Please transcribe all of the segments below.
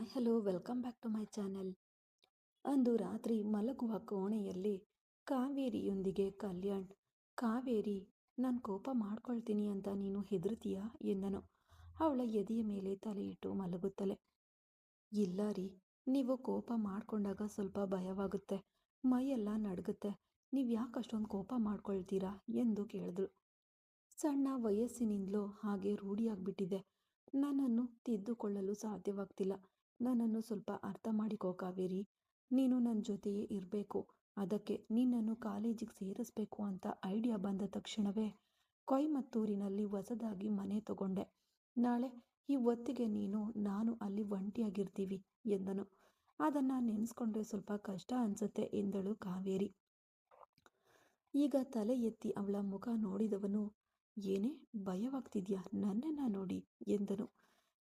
Hi hello welcome back to my channel. ಅಂದು ರಾತ್ರಿ ಮಲಗುವ ಕೋಣೆಯಲ್ಲಿ ಕಾವೇರಿಯೊಂದಿಗೆ ಕಲ್ಯಾಣ್, ಕಾವೇರಿ, ನಾನು ಕೋಪ ಮಾಡ್ಕೊಳ್ತೀನಿ ಅಂತ ನೀನು ಹೆದರ್ತೀಯಾ ಎಂದನು. ಅವಳ ಎದೆಯ ಮೇಲೆ ತಲೆಯಿಟ್ಟು ಮಲಗುತ್ತಲೆ. ಇಲ್ಲ ರೀ, ನೀವು ಕೋಪ ಮಾಡ್ಕೊಂಡಾಗ ಸ್ವಲ್ಪ ಭಯವಾಗುತ್ತೆ, ಮೈಯೆಲ್ಲ ನಡುಗುತ್ತೆ, ನೀವು ಯಾಕೆ ಅಷ್ಟೊಂದು ಕೋಪ ಮಾಡ್ಕೊಳ್ತೀರಾ ಎಂದು ಕೇಳಿದ್ರು. ಸಣ್ಣ ವಯಸ್ಸಿನಿಂದಲೂ ಹಾಗೆ ರೂಢಿಯಾಗ್ಬಿಟ್ಟಿದೆ. ನನ್ನನ್ನು ತಿದ್ದುಕೊಳ್ಳಲು ಸಾಧ್ಯವಾಗ್ತಿಲ್ಲ. ನನ್ನನ್ನು ಸ್ವಲ್ಪ ಅರ್ಥ ಮಾಡಿಕೋ ಕಾವೇರಿ. ನೀನು ನನ್ನ ಜೊತೆಯೇ ಇರಬೇಕು. ಅದಕ್ಕೆ ನಿನ್ನನ್ನು ಕಾಲೇಜಿಗೆ ಸೇರಿಸ್ಬೇಕು ಅಂತ ಐಡಿಯಾ ಬಂದ ತಕ್ಷಣವೇ ಕೊಯಮತ್ತೂರಿನಲ್ಲಿ ಹೊಸದಾಗಿ ಮನೆ ತಗೊಂಡೆ. ನಾಳೆ ಈ ಹೊತ್ತಿಗೆ ನಾನು ಅಲ್ಲಿ ಒಂಟಿಯಾಗಿರ್ತೀವಿ ಎಂದನು. ಅದನ್ನು ನೆನೆಸ್ಕೊಂಡ್ರೆ ಸ್ವಲ್ಪ ಕಷ್ಟ ಅನ್ಸುತ್ತೆ ಎಂದಳು ಕಾವೇರಿ. ಈಗ ತಲೆ ಎತ್ತಿ ಅವಳ ಮುಖ ನೋಡಿದವನು, ಏನೇ ಭಯವಾಗ್ತಿದ್ಯಾ ನನ್ನನ್ನು ನೋಡಿ ಎಂದನು.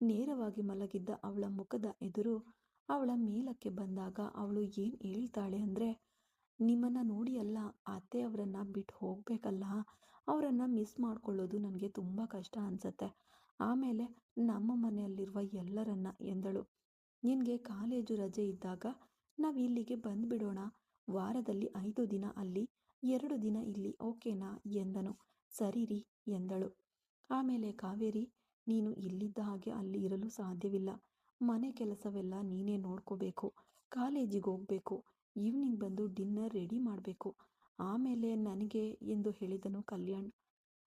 ನೇರವಾಗಿ ಮಲಗಿದ್ದ ಅವಳ ಮುಖದ ಎದುರು ಅವಳ ಮೇಲಕ್ಕೆ ಬಂದಾಗ ಅವಳು ಏನು ಹೇಳ್ತಾಳೆ ಅಂದರೆ, ನಿಮ್ಮನ್ನು ನೋಡಿ ಅಲ್ಲ, ಅತ್ತೆಯವರನ್ನ ಬಿಟ್ಟು ಹೋಗಬೇಕಲ್ಲ, ಅವರನ್ನು ಮಿಸ್ ಮಾಡ್ಕೊಳ್ಳೋದು ನನಗೆ ತುಂಬ ಕಷ್ಟ ಅನಿಸತ್ತೆ. ಆಮೇಲೆ ನಮ್ಮ ಮನೆಯಲ್ಲಿರುವ ಎಲ್ಲರನ್ನ ಎಂದಳು. ನಿನಗೆ ಕಾಲೇಜು ರಜೆ ಇದ್ದಾಗ ನಾವು ಇಲ್ಲಿಗೆ ಬಂದುಬಿಡೋಣ. ವಾರದಲ್ಲಿ 5 ದಿನ ಅಲ್ಲಿ, 2 ದಿನ ಇಲ್ಲಿ, ಓಕೆನಾ ಎಂದನು. ಸರಿ ರೀ ಎಂದಳು. ಆಮೇಲೆ ಕಾವೇರಿ, ನೀನು ಇಲ್ಲಿದ್ದ ಹಾಗೆ ಅಲ್ಲಿ ಇರಲು ಸಾಧ್ಯವಿಲ್ಲ. ಮನೆ ಕೆಲಸವೆಲ್ಲ ನೀನೇ ನೋಡ್ಕೋಬೇಕು. ಕಾಲೇಜಿಗೆ ಹೋಗಬೇಕು. ಈವ್ನಿಂಗ್ ಬಂದು ಡಿನ್ನರ್ ರೆಡಿ ಮಾಡಬೇಕು. ಆಮೇಲೆ ನನಗೆ ಎಂದು ಹೇಳಿದನು ಕಲ್ಯಾಣ್.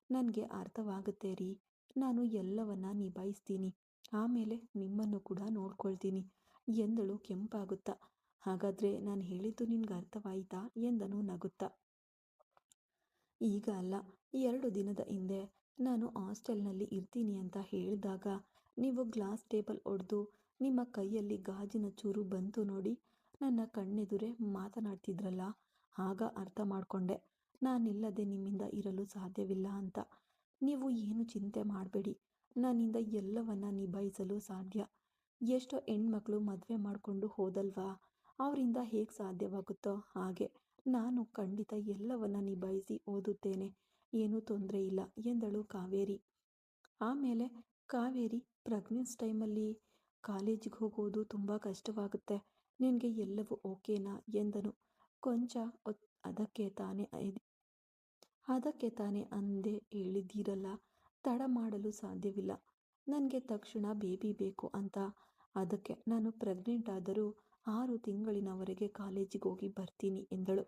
ನನಗೆ ಅರ್ಥವಾಗುತ್ತೆ ರೀ, ನಾನು ಎಲ್ಲವನ್ನ ನಿಭಾಯಿಸ್ತೀನಿ. ಆಮೇಲೆ ನಿಮ್ಮನ್ನು ಕೂಡ ನೋಡ್ಕೊಳ್ತೀನಿ ಎಂದಳು ಕೆಂಪಾಗುತ್ತಾ. ಹಾಗಾದರೆ ನಾನು ಹೇಳಿದ್ದು ನಿನ್ಗೆ ಅರ್ಥವಾಯಿತಾ ಎಂದನು ನಗುತ್ತಾ. ಈಗ ಅಲ್ಲ, 2 ದಿನದ ಹಿಂದೆ ನಾನು ಹಾಸ್ಟೆಲ್ನಲ್ಲಿ ಇರ್ತೀನಿ ಅಂತ ಹೇಳಿದಾಗ ನೀವು ಗ್ಲಾಸ್ ಟೇಬಲ್ ಒಡೆದು ನಿಮ್ಮ ಕೈಯಲ್ಲಿ ಗಾಜಿನ ಚೂರು ಬಂತು ನೋಡಿ, ನನ್ನ ಕಣ್ಣೆದುರೇ ಮಾತನಾಡ್ತಿದ್ರಲ್ಲ, ಆಗ ಅರ್ಥ ಮಾಡಿಕೊಂಡೆ ನಾನಿಲ್ಲದೆ ನಿಮ್ಮಿಂದ ಇರಲು ಸಾಧ್ಯವಿಲ್ಲ ಅಂತ. ನೀವು ಏನು ಚಿಂತೆ ಮಾಡಬೇಡಿ, ನನ್ನಿಂದ ಎಲ್ಲವನ್ನ ನಿಭಾಯಿಸಲು ಸಾಧ್ಯ. ಎಷ್ಟೋ ಹೆಣ್ಮಕ್ಳು ಮದುವೆ ಮಾಡಿಕೊಂಡು ಹೋದಲ್ವಾ, ಅವರಿಂದ ಹೇಗೆ ಸಾಧ್ಯವಾಗುತ್ತೋ ಹಾಗೆ ನಾನು ಖಂಡಿತ ಎಲ್ಲವನ್ನ ನಿಭಾಯಿಸಿ ಓದುತ್ತೇನೆ, ಏನೂ ತೊಂದರೆ ಇಲ್ಲ ಎಂದಳು ಕಾವೇರಿ. ಆಮೇಲೆ ಕಾವೇರಿ, ಪ್ರೆಗ್ನೆನ್ಸ್ ಟೈಮಲ್ಲಿ ಕಾಲೇಜಿಗೆ ಹೋಗೋದು ತುಂಬ ಕಷ್ಟವಾಗುತ್ತೆ, ನಿನಗೆ ಎಲ್ಲವೂ ಓಕೆನಾ ಎಂದನು. ಕೊಂಚ ಅದಕ್ಕೆ ತಾನೇ ಅಂದೆ ಹೇಳಿದ್ದೀರಲ್ಲ, ತಡ ಮಾಡಲು ಸಾಧ್ಯವಿಲ್ಲ. ನನಗೆ ತಕ್ಷಣ ಬೇಬಿ ಬೇಕು ಅಂತ. ಅದಕ್ಕೆ ನಾನು ಪ್ರೆಗ್ನೆಂಟ್ ಆದರೂ 6 ತಿಂಗಳಿನವರೆಗೆ ಕಾಲೇಜಿಗೆ ಹೋಗಿ ಬರ್ತೀನಿ ಎಂದಳು.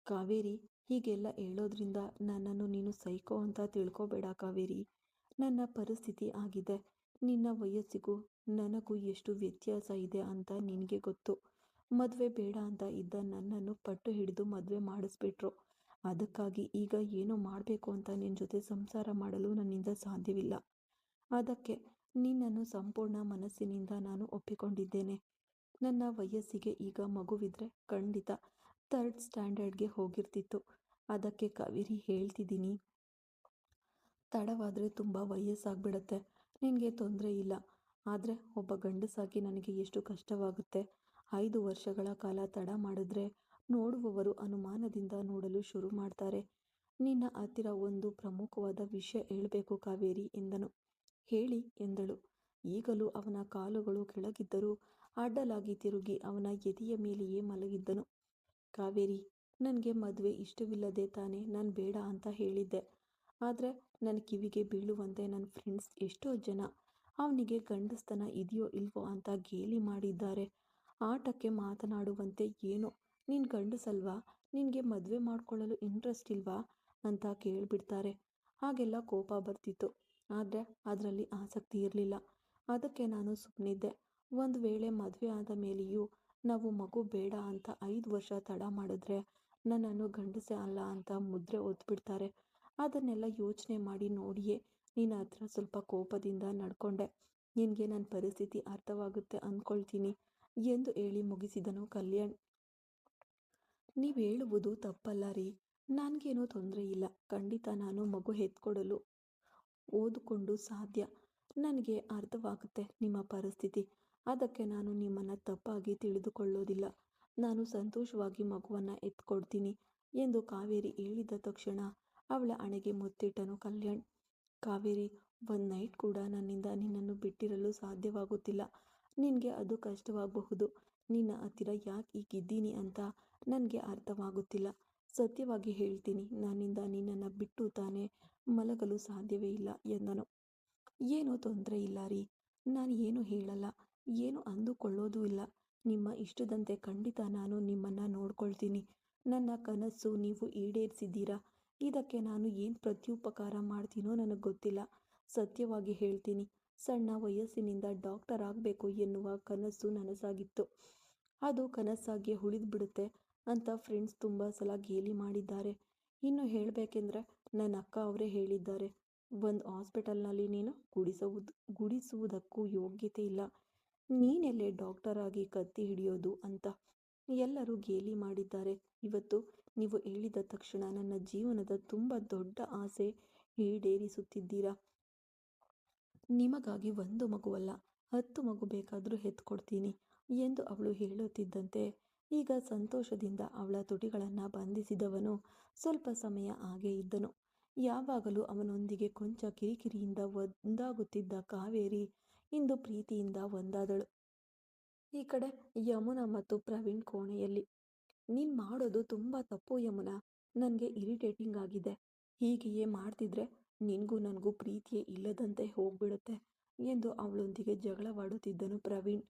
ಕಾವೇರಿ, ಹೀಗೆಲ್ಲ ಹೇಳೋದ್ರಿಂದ ನನ್ನನ್ನು ನೀನು ಸೈಕೋ ಅಂತ ತಿಳ್ಕೊಬೇಡ ಕಾವೇರಿ. ನನ್ನ ಪರಿಸ್ಥಿತಿ ಆಗಿದೆ. ನಿನ್ನ ವಯಸ್ಸಿಗೂ ನನಗೂ ಎಷ್ಟು ವ್ಯತ್ಯಾಸ ಇದೆ ಅಂತ ನಿನಗೆ ಗೊತ್ತು. ಮದುವೆ ಬೇಡ ಅಂತ ಇದ್ದ ನನ್ನನ್ನು ಪಟ್ಟು ಹಿಡಿದು ಮದುವೆ ಮಾಡಿಸ್ಬಿಟ್ರು. ಅದಕ್ಕಾಗಿ ಈಗ ಏನೋ ಮಾಡಬೇಕು ಅಂತ ನಿನ್ನ ಜೊತೆ ಸಂಸಾರ ಮಾಡಲು ನನ್ನಿಂದ ಸಾಧ್ಯವಿಲ್ಲ. ಅದಕ್ಕೆ ನಿನ್ನನ್ನು ಸಂಪೂರ್ಣ ಮನಸ್ಸಿನಿಂದ ನಾನು ಒಪ್ಪಿಕೊಂಡಿದ್ದೇನೆ. ನನ್ನ ವಯಸ್ಸಿಗೆ ಈಗ ಮಗುವಿದ್ರೆ ಖಂಡಿತ 3rd ಸ್ಟ್ಯಾಂಡರ್ಡ್ಗೆ ಹೋಗಿರ್ತಿತ್ತು. ಅದಕ್ಕೆ ಕಾವೇರಿ ಹೇಳ್ತಿದ್ದೀನಿ, ತಡವಾದರೆ ತುಂಬ ವಯಸ್ಸಾಗ್ಬಿಡತ್ತೆ, ನಿನಗೆ ತೊಂದರೆ ಇಲ್ಲ. ಆದರೆ ಒಬ್ಬ ಗಂಡಸಾಗಿ ನನಗೆ ಎಷ್ಟು ಕಷ್ಟವಾಗುತ್ತೆ. 5 ವರ್ಷಗಳ ಕಾಲ ತಡ ಮಾಡಿದ್ರೆ ನೋಡುವವರು ಅನುಮಾನದಿಂದ ನೋಡಲು ಶುರು ಮಾಡ್ತಾರೆ. ನಿನ್ನ ಹತ್ತಿರ ಒಂದು ಪ್ರಮುಖವಾದ ವಿಷಯ ಹೇಳಬೇಕು ಕಾವೇರಿ ಎಂದನು. ಹೇಳಿ ಎಂದಳು. ಈಗಲೂ ಅವನ ಕಾಲುಗಳು ಕೆಳಗಿದ್ದರೂ ಅಡ್ಡಲಾಗಿ ತಿರುಗಿ ಅವನ ಎದೆಯ ಮೇಲೆಯೇ ಮಲಗಿದ್ದನು. ಕಾವೇರಿ, ನನಗೆ ಮದುವೆ ಇಷ್ಟವಿಲ್ಲದೆ ತಾನೇ ನಾನು ಬೇಡ ಅಂತ ಹೇಳಿದ್ದೆ. ಆದರೆ ನನ್ನ ಕಿವಿಗೆ ಬೀಳುವಂತೆ ನನ್ನ ಫ್ರೆಂಡ್ಸ್ ಎಷ್ಟೋ ಜನ ಅವನಿಗೆ ಗಂಡಸ್ತನ ಇದೆಯೋ ಇಲ್ವೋ ಅಂತ ಗೇಲಿ ಮಾಡಿದ್ದಾರೆ. ಆಟಕ್ಕೆ ಮಾತನಾಡುವಂತೆ, ಏನೋ ನೀನು ಗಂಡಸಲ್ವಾ, ನಿನಗೆ ಮದುವೆ ಮಾಡ್ಕೊಳ್ಳಲು ಇಂಟ್ರೆಸ್ಟ್ ಇಲ್ವಾ ಅಂತ ಕೇಳಿಬಿಡ್ತಾರೆ. ಹಾಗೆಲ್ಲ ಕೋಪ ಬರ್ತಿತ್ತು. ಆದರೆ ಅದರಲ್ಲಿ ಆಸಕ್ತಿ ಇರಲಿಲ್ಲ. ಅದಕ್ಕೆ ನಾನು ಸುಮ್ಮನಿದ್ದೆ. ಒಂದು ವೇಳೆ ಮದುವೆ ಆದ ಮೇಲೆಯೂ ನಾವು ಮಗು ಬೇಡ ಅಂತ 5 ವರ್ಷ ತಡ ಮಾಡಿದ್ರೆ ನನ್ನನ್ನು ಗಂಡಸೇ ಅಲ್ಲ ಅಂತ ಮುದ್ರೆ ಒದ್ಬಿಡ್ತಾರೆ. ಅದನ್ನೆಲ್ಲ ಯೋಚನೆ ಮಾಡಿ ನೋಡಿಯೇ ನಿನ್ನ ಹತ್ರ ಸ್ವಲ್ಪ ಕೋಪದಿಂದ ನಡ್ಕೊಂಡೆ. ನಿನಗೆ ನನ್ನ ಪರಿಸ್ಥಿತಿ ಅರ್ಥವಾಗುತ್ತೆ ಅಂದ್ಕೊಳ್ತೀನಿ ಎಂದು ಹೇಳಿ ಮುಗಿಸಿದನು ಕಲ್ಯಾಣ್. ನೀವು ಹೇಳುವುದು ತಪ್ಪಲ್ಲ ರೀ, ನನಗೇನೂ ತೊಂದರೆ ಇಲ್ಲ. ಖಂಡಿತ ನಾನು ಮಗು ಹೆತ್ಕೊಡಲು ಓದಿಕೊಂಡು ಸಾಧ್ಯ. ನನಗೆ ಅರ್ಥವಾಗುತ್ತೆ ನಿಮ್ಮ ಪರಿಸ್ಥಿತಿ. ಅದಕ್ಕೆ ನಾನು ನಿಮ್ಮನ್ನು ತಪ್ಪಾಗಿ ತಿಳಿದುಕೊಳ್ಳೋದಿಲ್ಲ. ನಾನು ಸಂತೋಷವಾಗಿ ಮಗುವನ್ನು ಎತ್ಕೊಡ್ತೀನಿ ಎಂದು ಕಾವೇರಿ ಹೇಳಿದ ತಕ್ಷಣ ಅವಳ ಹಣೆಗೆ ಮುತ್ತಿಟ್ಟನು ಕಲ್ಯಾಣ್. ಕಾವೇರಿ, ಒಂದು ನೈಟ್ ಕೂಡ ನನ್ನಿಂದ ನಿನ್ನನ್ನು ಬಿಟ್ಟಿರಲು ಸಾಧ್ಯವಾಗುತ್ತಿಲ್ಲ. ನಿನಗೆ ಅದು ಕಷ್ಟವಾಗಬಹುದು. ನಿನ್ನ ಹತ್ತಿರ ಯಾಕೆ ಹೀಗಿದ್ದೀನಿ ಅಂತ ನನಗೆ ಅರ್ಥವಾಗುತ್ತಿಲ್ಲ. ಸತ್ಯವಾಗಿ ಹೇಳ್ತೀನಿ, ನನ್ನಿಂದ ನಿನ್ನನ್ನು ಬಿಟ್ಟು ತಾನೇ ಮಲಗಲು ಸಾಧ್ಯವೇ ಇಲ್ಲ ಎಂದನು. ಏನೂ ತೊಂದರೆ ಇಲ್ಲ ರೀ. ನಾನು ಏನು ಹೇಳಲ್ಲ, ಏನು ಅಂದುಕೊಳ್ಳೋದೂ ಇಲ್ಲ. ನಿಮ್ಮ ಇಷ್ಟದಂತೆ ಖಂಡಿತ ನಾನು ನಿಮ್ಮನ್ನು ನೋಡ್ಕೊಳ್ತೀನಿ. ನನ್ನ ಕನಸು ನೀವು ಈಡೇರಿಸಿದ್ದೀರಾ. ಇದಕ್ಕೆ ನಾನು ಏನು ಪ್ರತ್ಯುಪಕಾರ ಮಾಡ್ತೀನೋ ನನಗೆ ಗೊತ್ತಿಲ್ಲ. ಸತ್ಯವಾಗಿ ಹೇಳ್ತೀನಿ, ಸಣ್ಣ ವಯಸ್ಸಿನಿಂದ ಡಾಕ್ಟರ್ ಆಗಬೇಕು ಎನ್ನುವ ಕನಸು ನನಸಾಗಿತ್ತು. ಅದು ಕನಸಾಗಿಯೇ ಉಳಿದ್ಬಿಡುತ್ತೆ ಅಂತ ಫ್ರೆಂಡ್ಸ್ ತುಂಬ ಸಲ ಗೇಲಿ ಮಾಡಿದ್ದಾರೆ. ಇನ್ನು ಹೇಳಬೇಕೆಂದ್ರೆ ನನ್ನ ಅಕ್ಕ ಅವರೇ ಹೇಳಿದ್ದಾರೆ, ಒಂದು ಹಾಸ್ಪಿಟಲ್ನಲ್ಲಿ ನೀನು ಗುಡಿಸುವುದಕ್ಕೂ ಯೋಗ್ಯತೆ ಇಲ್ಲ. ನೀನೆಲ್ಲೇ ಡಾಕ್ಟರ್ ಆಗಿ ಕತ್ತಿ ಹಿಡಿಯೋದು ಅಂತ ಎಲ್ಲರೂ ಗೇಲಿ ಮಾಡಿದ್ದಾರೆ. ಇವತ್ತು ನೀವು ಹೇಳಿದ ತಕ್ಷಣ ನನ್ನ ಜೀವನದ ತುಂಬ ದೊಡ್ಡ ಆಸೆ ಈಡೇರಿಸುತ್ತಿದ್ದೀರಾ. ನಿಮಗಾಗಿ ಒಂದು ಮಗುವಲ್ಲ, 10 ಮಗು ಬೇಕಾದರೂ ಹೆತ್ಕೊಡ್ತೀನಿ ಎಂದು ಅವಳು ಹೇಳುತ್ತಿದ್ದಂತೆ ಈಗ ಸಂತೋಷದಿಂದ ಅವಳ ತುಟಿಗಳನ್ನು ಬಂಧಿಸಿದವನು ಸ್ವಲ್ಪ ಸಮಯ ಹಾಗೇ ಇದ್ದನು. ಯಾವಾಗಲೂ ಅವನೊಂದಿಗೆ ಕೊಂಚ ಕಿರಿಕಿರಿಯಿಂದ ಒಂದಾಗುತ್ತಿದ್ದ ಕಾವೇರಿ ಇಂದು ಪ್ರೀತಿಯಿಂದ ಒಂದಾದಳು. ಈ ಕಡೆ ಯಮುನಾ ಮತ್ತು ಪ್ರವೀಣ್ ಕೋಣೆಯಲ್ಲಿ. ನೀನು ಮಾಡೋದು ತುಂಬ ತಪ್ಪು ಯಮುನಾ, ನನಗೆ ಇರಿಟೇಟಿಂಗ್ ಆಗಿದೆ. ಹೀಗೆಯೇ ಮಾಡ್ತಿದ್ರೆ ನಿನಗೂ ನನಗೂ ಪ್ರೀತಿಯೇ ಇಲ್ಲದಂತೆ ಹೋಗ್ಬಿಡುತ್ತೆ ಎಂದು ಅವಳೊಂದಿಗೆ ಜಗಳವಾಡುತ್ತಿದ್ದನು ಪ್ರವೀಣ್.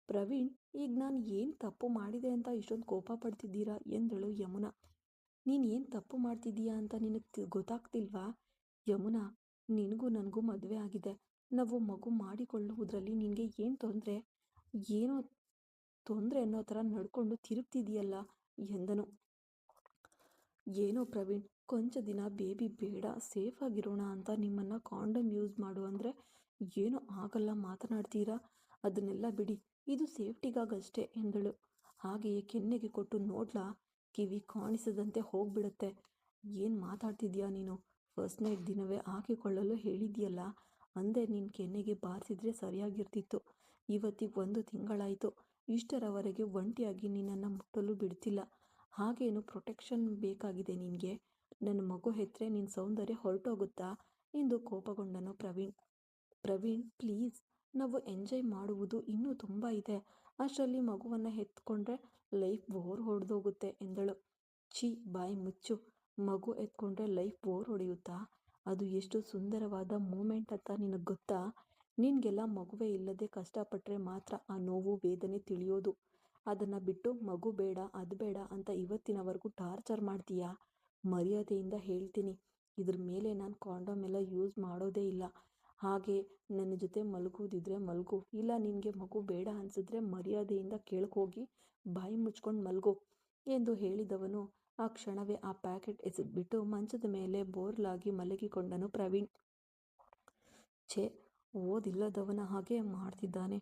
ಪ್ರವೀಣ್, ಈಗ ನಾನು ಏನು ತಪ್ಪು ಮಾಡಿದೆ ಅಂತ ಇಷ್ಟೊಂದು ಕೋಪ ಪಡ್ತಿದ್ದೀರಾ ಎಂದಳು ಯಮುನಾ. ನೀನು ಏನು ತಪ್ಪು ಮಾಡ್ತಿದ್ದೀಯಾ ಅಂತ ನಿನಗೆ ಗೊತ್ತಾಗ್ತಿಲ್ವಾ ಯಮುನಾ? ನಿನಗೂ ನನಗೂ ಮದುವೆ ಆಗಿದೆ. ನಾವು ಮಗು ಮಾಡಿಕೊಳ್ಳುವುದರಲ್ಲಿ ನಿನಗೆ ಏನು ತೊಂದರೆ? ಏನೋ ತೊಂದರೆ ಅನ್ನೋ ಥರ ನಡ್ಕೊಂಡು ತಿರುಗ್ತಿದೆಯಲ್ಲ ಎಂದನು. ಏನೋ ಪ್ರವೀಣ್, ಕೊಂಚ ದಿನ ಬೇಬಿ ಬೇಡ, ಸೇಫಾಗಿರೋಣ ಅಂತ ನಿಮ್ಮನ್ನು ಕಾಂಡಮ್ ಯೂಸ್ ಮಾಡು ಅಂದರೆ ಏನೋ ಆಗಲ್ಲ ಮಾತನಾಡ್ತೀರಾ. ಅದನ್ನೆಲ್ಲ ಬಿಡಿ, ಇದು ಸೇಫ್ಟಿಗಾಗಷ್ಟೇ ಎಂದಳು. ಹಾಗೆಯೇ ಕೆನ್ನೆಗೆ ಕೊಟ್ಟು ನೋಡ್ಲಾ, ಕಿವಿ ಕಾಣಿಸದಂತೆ ಹೋಗ್ಬಿಡತ್ತೆ. ಏನು ಮಾತಾಡ್ತಿದ್ಯಾ ನೀನು? ಫಸ್ಟ್ ನೈಟ್ ದಿನವೇ ಹಾಕಿಕೊಳ್ಳಲು ಹೇಳಿದ್ಯಲ್ಲ, ಅಂದೇ ನಿನ್ನ ಕೆನ್ನೆಗೆ ಬಾರಿಸಿದ್ರೆ ಸರಿಯಾಗಿರ್ತಿತ್ತು. ಇವತ್ತಿಗೆ 1 ತಿಂಗಳಾಯಿತು. ಇಷ್ಟರವರೆಗೆ ಒಂಟಿಯಾಗಿ ನಿನ್ನನ್ನು ಮುಟ್ಟಲು ಬಿಡ್ತಿಲ್ಲ. ಹಾಗೇನು ಪ್ರೊಟೆಕ್ಷನ್ ಬೇಕಾಗಿದೆ ನಿನಗೆ? ನನ್ನ ಮಗು ಹೆತ್ತರೆ ನಿನ್ನ ಸೌಂದರ್ಯ ಹೊರಟೋಗುತ್ತಾ ಎಂದು ಕೋಪಗೊಂಡನು ಪ್ರವೀಣ್. ಪ್ರವೀಣ್ ಪ್ಲೀಸ್, ನಾವು ಎಂಜಾಯ್ ಮಾಡುವುದು ಇನ್ನೂ ತುಂಬ ಇದೆ. ಅಷ್ಟರಲ್ಲಿ ಮಗುವನ್ನು ಎತ್ಕೊಂಡ್ರೆ ಲೈಫ್ ಬೋರ್ ಹೊಡೆದೋಗುತ್ತೆ ಎಂದಳು. ಛೀ, ಬಾಯಿ ಮುಚ್ಚು. ಮಗು ಎತ್ಕೊಂಡ್ರೆ ಲೈಫ್ ಬೋರ್ ಹೊಡೆಯುತ್ತಾ? ಅದು ಎಷ್ಟು ಸುಂದರವಾದ ಮೂಮೆಂಟ್ ಅಂತ ನಿನಗೆ ಗೊತ್ತಾ? ನಿನಗೆಲ್ಲ ಮಗುವೇ ಇಲ್ಲದೆ ಕಷ್ಟಪಟ್ಟರೆ ಮಾತ್ರ ಆ ನೋವು ವೇದನೆ ತಿಳಿಯೋದು. ಅದನ್ನು ಬಿಟ್ಟು ಮಗು ಬೇಡ, ಅದು ಬೇಡ ಅಂತ ಇವತ್ತಿನವರೆಗೂ ಟಾರ್ಚರ್ ಮಾಡ್ತೀಯಾ? ಮರ್ಯಾದೆಯಿಂದ ಹೇಳ್ತೀನಿ, ಇದ್ರ ಮೇಲೆ ನಾನು ಕಾಂಡೋಮ್ ಎಲ್ಲ ಯೂಸ್ ಮಾಡೋದೇ ಇಲ್ಲ. ಹಾಗೆ ನನ್ನ ಜೊತೆ ಮಲಗೋದಿದ್ರೆ ಮಲಗು, ಇಲ್ಲ ನಿನಗೆ ಮಗು ಬೇಡ ಅನಿಸಿದ್ರೆ ಮರ್ಯಾದೆಯಿಂದ ಕೇಳ್ಕೋಗಿ ಬಾಯಿ ಮುಚ್ಕೊಂಡು ಮಲಗು ಎಂದು ಹೇಳಿದವನು ಆ ಕ್ಷಣವೇ ಆ ಪ್ಯಾಕೆಟ್ ಎಸೆದ್ಬಿಟ್ಟು ಮಂಚದ ಮೇಲೆ ಬೋರ್ಲಾಗಿ ಮಲಗಿಕೊಂಡನು ಪ್ರವೀಣ್. ಛೇ, ಓದಿಲ್ಲದವನ ಹಾಗೆ ಮಾಡ್ತಿದ್ದಾನೆ.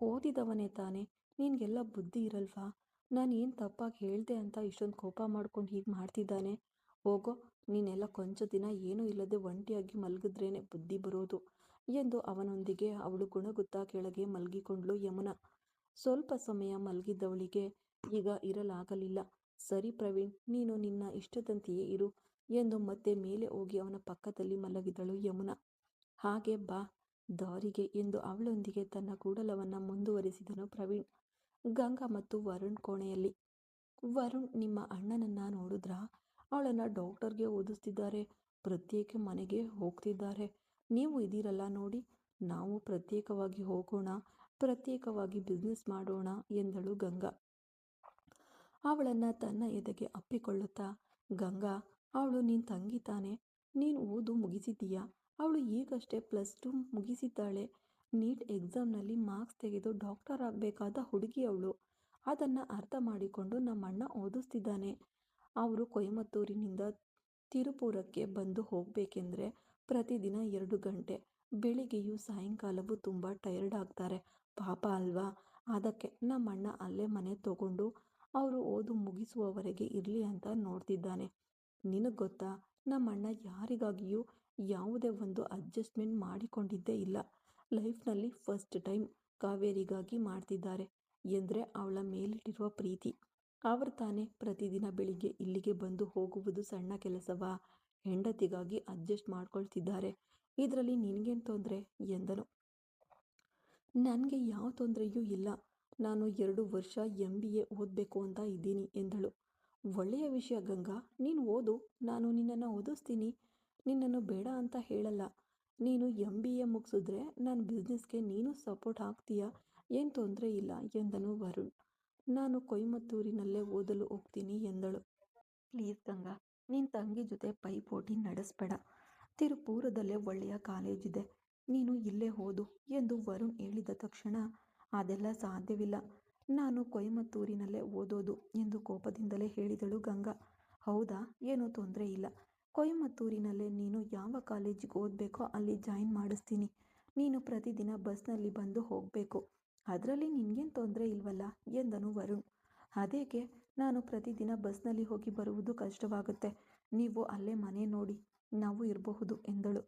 ಓದಿದವನೇ ತಾನೇ, ನಿನಗೆಲ್ಲ ಬುದ್ಧಿ ಇರಲ್ವಾ? ನಾನು ಏನು ತಪ್ಪಾಗಿ ಹೇಳಿದೆ ಅಂತ ಇಷ್ಟೊಂದು ಕೋಪ ಮಾಡ್ಕೊಂಡು ಹೀಗೆ ಮಾಡ್ತಿದ್ದಾನೆ. ಹೋಗೋ, ನೀನೆಲ್ಲ ಕೊಂಚ ದಿನ ಏನೂ ಇಲ್ಲದೆ ಒಂಟಿಯಾಗಿ ಮಲಗಿದ್ರೇನೆ ಬುದ್ಧಿ ಬರೋದು ಎಂದು ಅವನೊಂದಿಗೆ ಅವಳು ಗುಣಗುತ್ತಾ ಕೆಳಗೆ ಮಲಗಿಕೊಂಡ್ಳು ಯಮುನಾ. ಸ್ವಲ್ಪ ಸಮಯ ಮಲಗಿದ್ದವಳಿಗೆ ಈಗ ಇರಲಾಗಲಿಲ್ಲ. ಸರಿ ಪ್ರವೀಣ್, ನೀನು ನಿನ್ನ ಇಷ್ಟದಂತೆಯೇ ಇರು ಎಂದು ಮತ್ತೆ ಮೇಲೆ ಹೋಗಿ ಅವನ ಪಕ್ಕದಲ್ಲಿ ಮಲಗಿದಳು ಯಮುನಾ. ಹಾಗೆ ಬಾ ದಾರಿಗೆ ಎಂದು ಅವಳೊಂದಿಗೆ ತನ್ನ ಕೂಡಲವನ್ನು ಮುಂದುವರಿಸಿದನು ಪ್ರವೀಣ್. ಗಂಗಾ ಮತ್ತು ವರುಣ್ ಕೋಣೆಯಲ್ಲಿ. ವರುಣ್, ನಿಮ್ಮ ಅಣ್ಣನನ್ನು ನೋಡಿದ್ರಾ? ಅವಳನ್ನು ಡಾಕ್ಟರ್ಗೆ ಓದಿಸ್ತಿದ್ದಾರೆ, ಪ್ರತ್ಯೇಕ ಮನೆಗೆ ಹೋಗ್ತಿದ್ದಾರೆ. ನೀವು ಇದ್ದೀರಲ್ಲ ನೋಡಿ, ನಾವು ಪ್ರತ್ಯೇಕವಾಗಿ ಹೋಗೋಣ, ಪ್ರತ್ಯೇಕವಾಗಿ ಬಿಸ್ನೆಸ್ ಮಾಡೋಣ ಎಂದಳು ಗಂಗಾ. ಅವಳನ್ನು ತನ್ನ ಎದೆಗೆ ಅಪ್ಪಿಕೊಳ್ಳುತ್ತಾ. ಗಂಗಾ, ಅವಳು ನಿನ್ನ ತಂಗಿ ತಾನೆ, ನೀನು ಓದು ಮುಗಿಸಿದ್ದೀಯಾ? ಅವಳು ಈಗಷ್ಟೇ +2 ಮುಗಿಸಿದ್ದಾಳೆ. ನೀಟ್ ಎಕ್ಸಾಮ್ನಲ್ಲಿ ಮಾರ್ಕ್ಸ್ ತೆಗೆದು ಡಾಕ್ಟರ್ ಆಗಬೇಕಾದ ಹುಡುಗಿ ಅವಳು. ಅದನ್ನು ಅರ್ಥ ಮಾಡಿಕೊಂಡು ನಮ್ಮಣ್ಣ ಓದಿಸ್ತಿದ್ದಾನೆ. ಅವರು ಕೊಯಮತ್ತೂರಿನಿಂದ ತಿರುಪುರಕ್ಕೆ ಬಂದು ಹೋಗಬೇಕೆಂದ್ರೆ ಪ್ರತಿದಿನ 2 ಗಂಟೆ, ಬೆಳಿಗ್ಗೆಯೂ ಸಾಯಂಕಾಲವೂ ತುಂಬ ಟಯರ್ಡ್ ಆಗ್ತಾರೆ ಪಾಪ ಅಲ್ವಾ? ಅದಕ್ಕೆ ನಮ್ಮಣ್ಣ ಅಲ್ಲೇ ಮನೆ ತಗೊಂಡು ಅವರು ಓದು ಮುಗಿಸುವವರೆಗೆ ಇರಲಿ ಅಂತ ನೋಡ್ತಿದ್ದಾನೆ. ನಿನಗೆ ಗೊತ್ತಾ, ನಮ್ಮಣ್ಣ ಯಾರಿಗಾಗಿಯೂ ಯಾವುದೇ ಒಂದು ಅಡ್ಜಸ್ಟ್ಮೆಂಟ್ ಮಾಡಿಕೊಂಡಿದ್ದೇ ಇಲ್ಲ. ಲೈಫ್ನಲ್ಲಿ ಫಸ್ಟ್ ಟೈಮ್ ಕಾವೇರಿಗಾಗಿ ಮಾಡ್ತಿದ್ದಾರೆ ಎಂದರೆ ಅವಳ ಮೇಲಿಟ್ಟಿರುವ ಪ್ರೀತಿ. ಅವರು ತಾನೇ ಪ್ರತಿದಿನ ಬೆಳಿಗ್ಗೆ ಇಲ್ಲಿಗೆ ಬಂದು ಹೋಗುವುದು ಸಣ್ಣ ಕೆಲಸವಾ? ಹೆಂಡತಿಗಾಗಿ ಅಡ್ಜಸ್ಟ್ ಮಾಡ್ಕೊಳ್ತಿದ್ದಾರೆ. ಇದರಲ್ಲಿ ನಿನಗೇನು ತೊಂದರೆ ಎಂದನು. ನನಗೆ ಯಾವ ತೊಂದರೆಯೂ ಇಲ್ಲ. ನಾನು 2 ವರ್ಷ MBA ಓದಬೇಕು ಅಂತ ಇದ್ದೀನಿ ಎಂದಳು. ಒಳ್ಳೆಯ ವಿಷಯ ಗಂಗಾ, ನೀನು ಓದು. ನಾನು ನಿನ್ನನ್ನು ಓದಿಸ್ತೀನಿ. ನಿನ್ನನ್ನು ಬೇಡ ಅಂತ ಹೇಳಲ್ಲ. ನೀನು MBA ಮುಗಿಸಿದ್ರೆ ನನ್ನ ಬಿಸ್ನೆಸ್ಗೆ ನೀನು ಸಪೋರ್ಟ್ ಆಗ್ತೀಯಾ? ಏನು ತೊಂದರೆ ಇಲ್ಲ ಎಂದನು ವರುಣ್. ನಾನು ಕೊಯಮತ್ತೂರಿನಲ್ಲೇ ಓದಲು ಹೋಗ್ತೀನಿ ಎಂದಳು. ಪ್ಲೀಸ್ ಗಂಗಾ, ನಿನ್ನ ತಂಗಿ ಜೊತೆ ಪೈಪೋಟಿ ನಡೆಸಬೇಡ. ತಿರುಪುರದಲ್ಲೇ ಒಳ್ಳೆಯ ಕಾಲೇಜಿದೆ. ನೀನು ಇಲ್ಲೇ ಓದು ಎಂದು ವರುಣ್ ಹೇಳಿದ ತಕ್ಷಣ, ಅದೆಲ್ಲ ಸಾಧ್ಯವಿಲ್ಲ. ನಾನು ಕೊಯಮತ್ತೂರಿನಲ್ಲೇ ಓದೋದು ಎಂದು ಕೋಪದಿಂದಲೇ ಹೇಳಿದಳು ಗಂಗಾ. ಹೌದಾ, ಏನೂ ತೊಂದರೆ ಇಲ್ಲ. ಕೊಯಮತ್ತೂರಿನಲ್ಲೇ ನೀನು ಯಾವ ಕಾಲೇಜಿಗೆ ಓದಬೇಕೋ ಅಲ್ಲಿ ಜಾಯಿನ್ ಮಾಡಿಸ್ತೀನಿ. ನೀನು ಪ್ರತಿದಿನ ಬಸ್ನಲ್ಲಿ ಬಂದು ಹೋಗಬೇಕು. ಅದರಲ್ಲಿ ನಿನಗೇನು ತೊಂದರೆ ಇಲ್ವಲ್ಲ ಎಂದನು ವರುಣ್. ಅದೇಕೆ, ನಾನು ಪ್ರತಿದಿನ ಬಸ್ನಲ್ಲಿ ಹೋಗಿ ಬರುವುದು ಕಷ್ಟವಾಗುತ್ತೆ. ನೀವು ಅಲ್ಲೇ ಮನೆ ನೋಡಿ ನಾವು ಇರಬಹುದು ಎಂದಳು.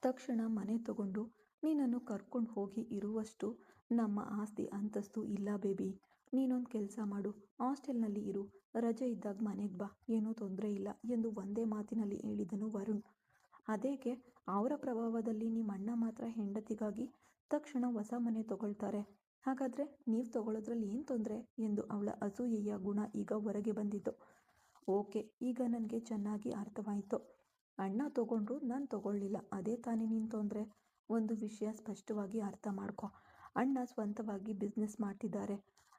ತಕ್ಷಣ ಮನೆ ತಗೊಂಡು ನಿನ್ನನ್ನು ಕರ್ಕೊಂಡು ಹೋಗಿ ಇರುವಷ್ಟು ನಮ್ಮ ಆಸ್ತಿ ಅಂತಸ್ತು ಇಲ್ಲ ಬೇಬಿ. ನೀನೊಂದು ಕೆಲಸ ಮಾಡು, ಹಾಸ್ಟೆಲ್ನಲ್ಲಿ ಇರು. ರಜೆ ಇದ್ದಾಗ ಮನೆಗೆ ಬಾ, ಏನೂ ತೊಂದರೆ ಇಲ್ಲ ಎಂದು ಒಂದೇ ಮಾತಿನಲ್ಲಿ ಹೇಳಿದನು ವರುಣ್. ಅದೇಕೆ, ಅವರ ಪ್ರಭಾವದಲ್ಲಿ ನಿಮ್ಮ ಅಣ್ಣ ಮಾತ್ರ ಹೆಂಡತಿಗಾಗಿ ತಕ್ಷಣ ಹೊಸ ಮನೆ ತಗೊಳ್ತಾರೆ. ಹಾಗಾದರೆ ನೀವು ತಗೊಳ್ಳೋದ್ರಲ್ಲಿ ಏನು ತೊಂದರೆ ಎಂದು ಅವಳ ಅಸೂಯೆಯ ಗುಣ ಈಗ ಹೊರಗೆ ಬಂದಿತು. ಓಕೆ, ಈಗ ನನಗೆ ಚೆನ್ನಾಗಿ ಅರ್ಥವಾಯಿತು. ಅಣ್ಣ ತಗೊಂಡ್ರು, ನಾನು ತಗೊಳ್ಳಿಲ್ಲ, ಅದೇ ತಾನೇ ನಿನ್ನ ತೊಂದರೆ. ಒಂದು ವಿಷಯ ಸ್ಪಷ್ಟವಾಗಿ ಅರ್ಥ ಮಾಡ್ಕೊ. ಅಣ್ಣ ಸ್ವಂತವಾಗಿ ಬಿಸ್ನೆಸ್ ಮಾಡ್ತಿದ್ದಾರೆ.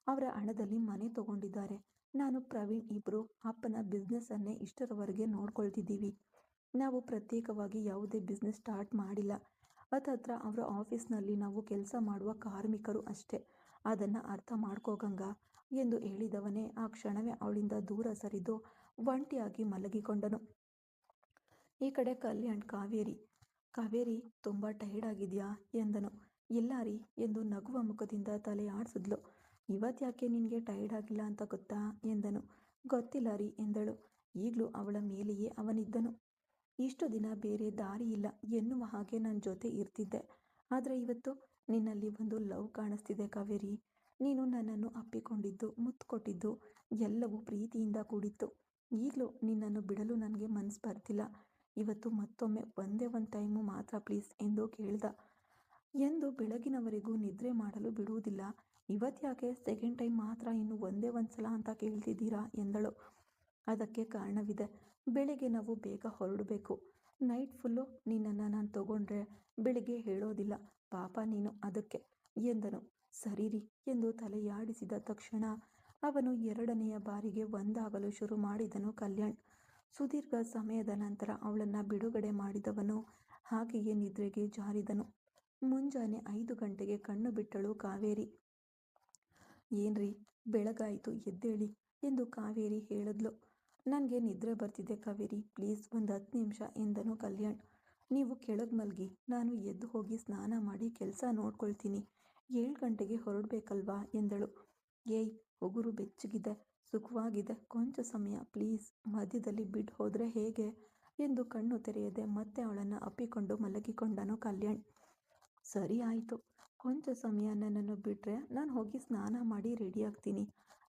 ಅವರ ಹಣದಲ್ಲಿ ಮನೆ ತಗೊಂಡಿದ್ದಾರೆ. ನಾನು ಪ್ರವೀಣ್ ಇಬ್ಬರು ಅಪ್ಪನ ಬಿಸ್ನೆಸ್ಸನ್ನೇ ಇಷ್ಟರವರೆಗೆ ನೋಡ್ಕೊಳ್ತಿದ್ದೀವಿ. ನಾವು ಪ್ರತ್ಯೇಕವಾಗಿ ಯಾವುದೇ ಬಿಸ್ನೆಸ್ ಸ್ಟಾರ್ಟ್ ಮಾಡಿಲ್ಲ. ಹತ್ತತ್ರ ಅವರ ಆಫೀಸ್ನಲ್ಲಿ ನಾವು ಕೆಲಸ ಮಾಡುವ ಕಾರ್ಮಿಕರು ಅಷ್ಟೇ. ಅದನ್ನು ಅರ್ಥ ಮಾಡ್ಕೋ ಗಂಗಾ ಎಂದು ಹೇಳಿದವನೇ ಆ ಕ್ಷಣವೇ ಅವಳಿಂದ ದೂರ ಸರಿದು ಒಂಟಿಯಾಗಿ ಮಲಗಿಕೊಂಡನು. ಈ ಕಡೆ ಕಲ್ಯಾಣ್ ಕಾವೇರಿ ತುಂಬ ಟೈರ್ಡ್ ಆಗಿದೆಯಾ ಎಂದನು. ಇಲ್ಲ ರೀ ಎಂದು ನಗುವ ಮುಖದಿಂದ ತಲೆ ಆಡಿಸಿದ್ಲು. ಇವತ್ತ್ಯಾಕೆ ನಿನಗೆ ಟೈರ್ಡ್ ಆಗಿಲ್ಲ ಅಂತ ಗೊತ್ತಾ ಎಂದನು. ಗೊತ್ತಿಲ್ಲ ರೀ ಎಂದಳು. ಈಗಲೂ ಅವಳ ಮೇಲೆಯೇ ಅವನಿದ್ದನು. ಇಷ್ಟು ದಿನ ಬೇರೆ ದಾರಿ ಇಲ್ಲ ಎನ್ನುವ ಹಾಗೆ ನನ್ನ ಜೊತೆ ಇರ್ತಿದ್ದೆ. ಆದರೆ ಇವತ್ತು ನಿನ್ನಲ್ಲಿ ಒಂದು ಲವ್ ಕಾಣಿಸ್ತಿದೆ ಕಾವೇರಿ. ನೀನು ನನ್ನನ್ನು ಅಪ್ಪಿಕೊಂಡಿದ್ದು, ಮುತ್ತು ಕೊಟ್ಟಿದ್ದು ಎಲ್ಲವೂ ಪ್ರೀತಿಯಿಂದ ಕೂಡಿತ್ತು. ಈಗಲೂ ನಿನ್ನನ್ನು ಬಿಡಲು ನನಗೆ ಮನಸ್ಸು ಬರ್ತಿಲ್ಲ. ಇವತ್ತು ಮತ್ತೊಮ್ಮೆ ಒಂದೇ ಒಂದು ಟೈಮು ಮಾತ್ರ ಪ್ಲೀಸ್ ಎಂದು ಕೇಳ್ದ. ಎಂದು ಬೆಳಗಿನವರೆಗೂ ನಿದ್ರೆ ಮಾಡಲು ಬಿಡುವುದಿಲ್ಲ. ಇವತ್ತ್ಯಾಕೆ ಸೆಕೆಂಡ್ ಟೈಮ್ ಮಾತ್ರ, ಇನ್ನು ಒಂದೇ ಒಂದು ಸಲ ಅಂತ ಕೇಳ್ತಿದ್ದೀರಾ ಎಂದಳು. ಅದಕ್ಕೆ ಕಾರಣವಿದೆ. ಬೆಳಿಗ್ಗೆ ನಾವು ಬೇಗ ಹೊರಡಬೇಕು. ನೈಟ್ ಫುಲ್ಲು ನಿನ್ನನ್ನು ನಾನು ತಗೊಂಡ್ರೆ ಬೆಳಿಗ್ಗೆ ಹೇಳೋದಿಲ್ಲ. ಪಾಪ ನೀನು, ಅದಕ್ಕೆ ಎಂದನು. ಸರಿರಿ ಎಂದು ತಲೆಯಾಡಿಸಿದ ತಕ್ಷಣ ಅವನು ಎರಡನೆಯ ಬಾರಿಗೆ ಒಂದಾಗಲು ಶುರು ಮಾಡಿದನು ಕಲ್ಯಾಣ್. ಸುದೀರ್ಘ ಸಮಯದ ನಂತರ ಅವಳನ್ನು ಬಿಡುಗಡೆ ಮಾಡಿದವನು ಹಾಗೆಯೇ ನಿದ್ರೆಗೆ ಜಾರಿದನು. ಮುಂಜಾನೆ 5 ಗಂಟೆಗೆ ಕಣ್ಣು ಬಿಟ್ಟಳು ಕಾವೇರಿ. ಏನ್ರಿ, ಬೆಳಗಾಯಿತು, ಎದ್ದೇಳಿ ಎಂದು ಕಾವೇರಿ ಹೇಳಿದ್ಲು. ನನಗೆ ನಿದ್ರೆ ಬರ್ತಿದೆ ಕಾವೇರಿ, ಪ್ಲೀಸ್ ಒಂದು 10 ನಿಮಿಷ ಎಂದನು ಕಲ್ಯಾಣ್. ನೀವು ಕೆಳಗೆ ಮಲಗಿ, ನಾನು ಎದ್ದು ಹೋಗಿ ಸ್ನಾನ ಮಾಡಿ ಕೆಲಸ ನೋಡ್ಕೊಳ್ತೀನಿ. 7 ಗಂಟೆಗೆ ಹೊರಡಬೇಕಲ್ವಾ ಎಂದಳು. ಏಯ್, ಉಗುರು ಬೆಚ್ಚಗಿದೆ, ಸುಖವಾಗಿದೆ, ಕೊಂಚ ಸಮಯ ಪ್ಲೀಸ್, ಮಧ್ಯದಲ್ಲಿ ಬಿಟ್ಟು ಹೋದರೆ ಹೇಗೆ ಎಂದು ಕಣ್ಣು ತೆರೆಯದೆ ಮತ್ತೆ ಅವಳನ್ನು ಅಪ್ಪಿಕೊಂಡು ಮಲಗಿಕೊಂಡನು ಕಲ್ಯಾಣ್. ಸರಿ ಆಯಿತು, ಕೊಂಚ ಸಮಯ ನನ್ನನ್ನು ಬಿಟ್ಟರೆ ನಾನು ಹೋಗಿ ಸ್ನಾನ ಮಾಡಿ ರೆಡಿ ಆಗ್ತೀನಿ.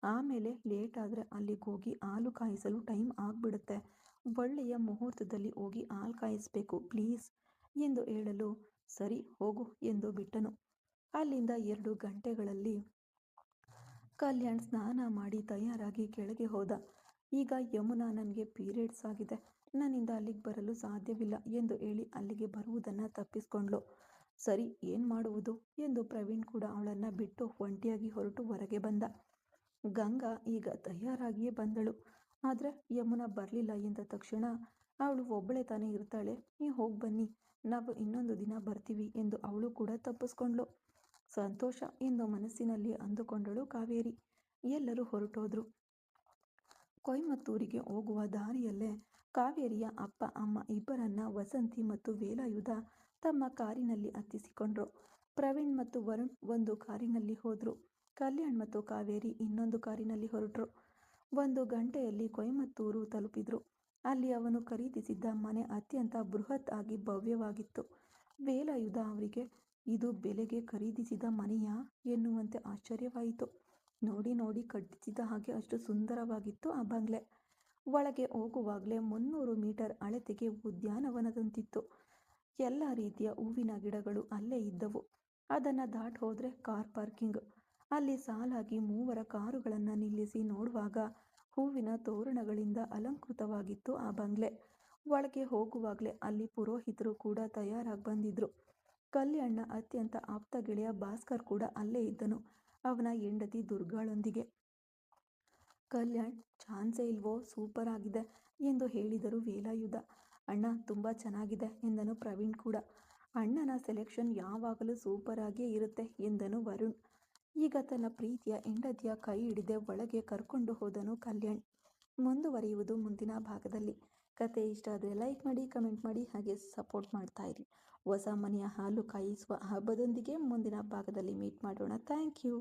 ಆಮೇಲೆ ಲೇಟ್ ಆದರೆ ಅಲ್ಲಿಗೆ ಹೋಗಿ ಹಾಲು ಕಾಯಿಸಲು ಟೈಮ್ ಆಗಿಬಿಡುತ್ತೆ. ಒಳ್ಳೆಯ ಮುಹೂರ್ತದಲ್ಲಿ ಹೋಗಿ ಹಾಲು ಕಾಯಿಸಬೇಕು ಪ್ಲೀಸ್ ಎಂದು ಹೇಳಲು, ಸರಿ ಹೋಗು ಎಂದು ಬಿಟ್ಟನು. ಅಲ್ಲಿಂದ 2 ಗಂಟೆಗಳಲ್ಲಿ ಕಲ್ಯಾಣ್ ಸ್ನಾನ ಮಾಡಿ ತಯಾರಾಗಿ ಕೆಳಗೆ ಹೋದ. ಈಗ ಯಮುನಾ ನನಗೆ ಪೀರಿಯಡ್ಸ್ ಆಗಿದೆ, ನನ್ನಿಂದ ಅಲ್ಲಿಗೆ ಬರಲು ಸಾಧ್ಯವಿಲ್ಲ ಎಂದು ಹೇಳಿ ಅಲ್ಲಿಗೆ ಬರುವುದನ್ನು ತಪ್ಪಿಸ್ಕೊಂಡ್ಳು. ಸರಿ, ಏನು ಮಾಡುವುದು ಎಂದು ಪ್ರವೀಣ್ ಕೂಡ ಅವಳನ್ನು ಬಿಟ್ಟು ಒಂಟಿಯಾಗಿ ಹೊರಟು ಹೊರಗೆ ಬಂದ. ಗಂಗಾ ಈಗ ತಯಾರಾಗಿಯೇ ಬಂದಳು. ಆದರೆ ಯಮುನಾ ಬರಲಿಲ್ಲ ಎಂದ ತಕ್ಷಣ, ಅವಳು ಒಬ್ಬಳೇ ತಾನೇ ಇರ್ತಾಳೆ, ನೀವು ಹೋಗಿ ಬನ್ನಿ, ನಾವು ಇನ್ನೊಂದು ದಿನ ಬರ್ತೀವಿ ಎಂದು ಅವಳು ಕೂಡ ತಪ್ಪಿಸ್ಕೊಂಡ್ಳು. ಸಂತೋಷ ಎಂದು ಮನಸ್ಸಿನಲ್ಲಿ ಅಂದುಕೊಂಡಳು ಕಾವೇರಿ. ಎಲ್ಲರೂ ಹೊರಟೋದ್ರು. ಕೊಯಮತ್ತೂರಿಗೆ ಹೋಗುವ ದಾರಿಯಲ್ಲೇ ಕಾವೇರಿಯ ಅಪ್ಪ ಅಮ್ಮ ಇಬ್ಬರನ್ನ ವಸಂತಿ ಮತ್ತು ವೇಲಾಯುಧ ತಮ್ಮ ಕಾರಿನಲ್ಲಿ ಹತ್ತಿಸಿಕೊಂಡ್ರು. ಪ್ರವೀಣ್ ಮತ್ತು ವರುಣ್ ಒಂದು ಕಾರಿನಲ್ಲಿ ಹೋದ್ರು. ಕಲ್ಯಾಣ್ ಮತ್ತು ಕಾವೇರಿ ಇನ್ನೊಂದು ಕಾರಿನಲ್ಲಿ ಹೊರಟರು. 1 ಗಂಟೆಯಲ್ಲಿ ಕೊಯಮತ್ತೂರು ತಲುಪಿದ್ರು. ಅಲ್ಲಿ ಅವನು ಖರೀದಿಸಿದ್ದ ಮನೆ ಅತ್ಯಂತ ಬೃಹತ್ ಆಗಿ ಭವ್ಯವಾಗಿತ್ತು. ವೇಲಾಯುಧ ಅವರಿಗೆ, ಇದು ಬೆಲೆಗೆ ಖರೀದಿಸಿದ ಮನೆಯಾ ಎನ್ನುವಂತೆ ಆಶ್ಚರ್ಯವಾಯಿತು. ನೋಡಿ ಕಟ್ಟಿಸಿದ ಹಾಗೆ ಅಷ್ಟು ಸುಂದರವಾಗಿತ್ತು ಆ ಬಂಗ್ಲೆ. ಒಳಗೆ ಹೋಗುವಾಗಲೇ 300 ಮೀಟರ್ ಅಳತೆಗೆ ಉದ್ಯಾನವನದಂತಿತ್ತು. ಎಲ್ಲ ರೀತಿಯ ಹೂವಿನ ಗಿಡಗಳು ಅಲ್ಲೇ ಇದ್ದವು. ಅದನ್ನು ದಾಟ್ ಹೋದರೆ ಕಾರ್ ಪಾರ್ಕಿಂಗ್. ಅಲ್ಲಿ ಸಾಲಾಗಿ ಮೂವರ ಕಾರುಗಳನ್ನು ನಿಲ್ಲಿಸಿ ನೋಡುವಾಗ ಹೂವಿನ ತೋರಣಗಳಿಂದ ಅಲಂಕೃತವಾಗಿತ್ತು ಆ ಬಂಗ್ಲೆ. ಒಳಗೆ ಹೋಗುವಾಗಲೇ ಅಲ್ಲಿ ಪುರೋಹಿತರು ಕೂಡ ತಯಾರಾಗಿ ಬಂದಿದ್ರು. ಕಲ್ಯಾಣ್ನ ಅತ್ಯಂತ ಆಪ್ತ ಗೆಳೆಯ ಭಾಸ್ಕರ್ ಕೂಡ ಅಲ್ಲೇ ಇದ್ದನು, ಅವನ ಹೆಂಡತಿ ದುರ್ಗಾಳೊಂದಿಗೆ. ಕಲ್ಯಾಣ್, ಚಾನ್ಸೇ ಇಲ್ವೋ, ಸೂಪರ್ ಆಗಿದೆ ಎಂದು ಹೇಳಿದರು ವೇಲಾಯುಧ. ಅಣ್ಣ ತುಂಬ ಚೆನ್ನಾಗಿದೆ ಎಂದನು ಪ್ರವೀಣ್ ಕೂಡ. ಅಣ್ಣನ ಸೆಲೆಕ್ಷನ್ ಯಾವಾಗಲೂ ಸೂಪರ್ ಆಗಿಯೇ ಇರುತ್ತೆ ಎಂದನು ವರುಣ್. ಈಗ ತನ್ನ ಪ್ರೀತಿಯ ಹೆಂಡತಿಯ ಕೈ ಹಿಡಿದೆ ಒಳಗೆ ಕರ್ಕೊಂಡು ಹೋದನು ಕಲ್ಯಾಣ್. ಮುಂದುವರಿಯುವುದು ಮುಂದಿನ ಭಾಗದಲ್ಲಿ. ಕತೆ ಇಷ್ಟ ಆದರೆ ಲೈಕ್ ಮಾಡಿ, ಕಮೆಂಟ್ ಮಾಡಿ, ಹಾಗೆ ಸಪೋರ್ಟ್ ಮಾಡ್ತಾ ಇರಿ. ಹೊಸ ಮನೆಯ ಹಾಲು ಕಾಯಿಸುವ ಹಬ್ಬದೊಂದಿಗೆ ಮುಂದಿನ ಭಾಗದಲ್ಲಿ ಮೀಟ್ ಮಾಡೋಣ. Thank you.